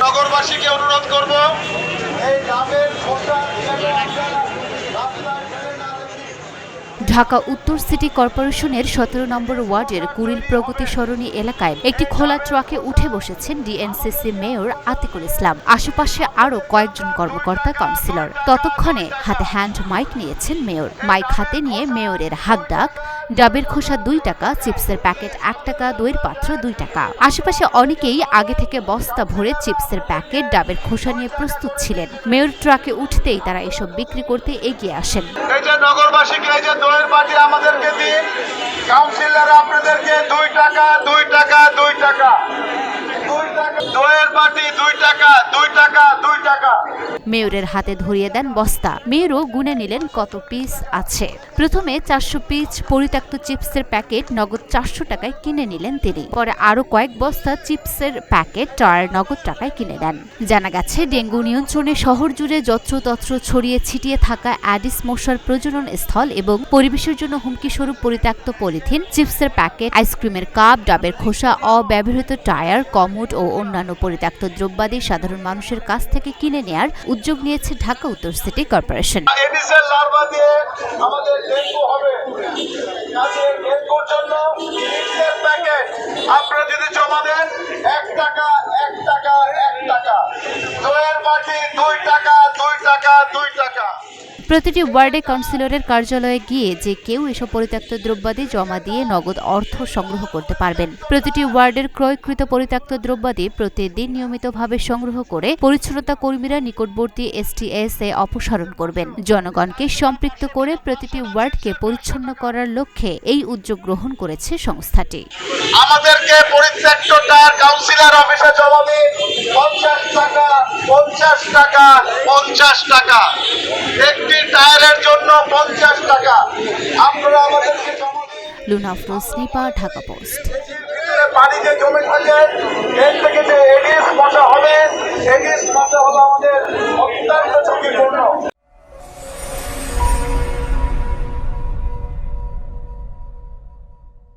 নগরবাসীকে অনুরোধ করব এই নামের ঢাকা উত্তর সিটি কর্পোরেশনের ১৭ নম্বর ওয়ার্ডের কুড়িল প্রগতি সরণি এলাকায় একটি খোলা ট্রাকে উঠে বসেছেন ডিএনসিসি মেয়র আতিকুল ইসলাম। আশেপাশে আরও কয়েকজন কর্মকর্তা কাউন্সিলর। ততক্ষণে হাতে হ্যান্ড মাইক নিয়েছেন মেয়র। মাইক হাতে নিয়ে মেয়রের হাকডাক, ডাবের খোসা ২ টাকা, চিপসের প্যাকেট ১ টাকা, দইয়ের পাত্র ২ টাকা। আশেপাশে অনেকেই আগে থেকে বস্তা ভরে চিপসের প্যাকেট, ডাবের খোসা নিয়ে প্রস্তুত ছিলেন। মেয়র ট্রাকে উঠতেই তারা এসব বিক্রি করতে এগিয়ে আসেন। এই যে নগরবাসীকে এই যে দইয়ের বাটি আমাদেরকে দিন, কাউন্সিলর আপনাদেরকে ২ টাকা ২ টাকা ২ টাকা ২ টাকা, দইয়ের বাটি ২ টাকা ২ টাকা ২ টাকা। মেয়রের হাতে ধরিয়ে দেন বস্তা। মেয়রও গুনে নিলেন কত পিস আছে। প্রথমে ৪০০ পিস পরিত্যক্ত চিপসের প্যাকেট নগদ ৪০০ টাকায় কিনে নিলেন তিনি। পরে আরো কয়েক বস্তা চিপসের প্যাকেট নগদ টাকায় কিনে নেন। জানা গেছে, ডেঙ্গু নিয়ন্ত্রণে শহর জুড়ে যত্রতত্র ছড়িয়ে ছিটিয়ে থাকা অ্যাডিস মশার প্রজনন স্থল এবং পরিবেশের জন্য হুমকি স্বরূপ পরিত্যক্ত পলিথিন, চিপসের প্যাকেট, আইসক্রিমের কাপ, ডাবের খোসা, অব্যবহৃত টায়ার, কমোড ও অন্যান্য পরিত্যক্ত দ্রব্যাদি সাধারণ মানুষের কাছ থেকে কিনে নেয়ার উদ্যোগ নিয়েছে ঢাকা উত্তর সিটি কর্পোরেশন। এডিসের লার্ভা দিয়ে আমাদের ডেঙ্গু হবে। কাজে ডেঙ্গুর জন্য চিপসের প্যাকেট আপনারা যদি জমা দেন ১ টাকা ১ টাকা ১ টাকা, দইয়ের বাটি ২ টাকা ২ টাকা ২ টাকা। প্রতিটি ওয়ার্ডে কাউন্সিলরের কার্যালয়ে গিয়ে যে কেউ এসব পরিত্যক্ত দ্রব্যাদি জমা দিয়ে নগদ অর্থ সংগ্রহ করতে পারবেন। প্রতিটি ওয়ার্ডের ক্রয়কৃত পরিত্যক্ত দ্রব্যাদি প্রতিদিন নিয়মিতভাবে সংগ্রহ করে পরিচ্ছন্নতা কর্মীরা নিকটবর্তী STS-এ অপসারণ করবেন। জনগণকে সম্পৃক্ত করে প্রতিটি ওয়ার্ডকে পরিচ্ছন্ন করার লক্ষ্যে এই উদ্যোগ গ্রহণ করেছে সংস্থাটি। আমাদেরকে পরিত্যক্ত টায়ার কাউন্সিলর অফিসে জমা দিন ৫০ টাকা ৫০ টাকা ৫০ টাকা। একটি টায়ারের জন্য ৫০ টাকা। আপনারা আমাদেরকে জমা দিন। লুনা আফরোজ, নিপা, ঢাকা পোস্ট। পানি যে জমে থাকে এর থেকে যে এডিস মশা হবে, এডিস মশা হলো আমাদের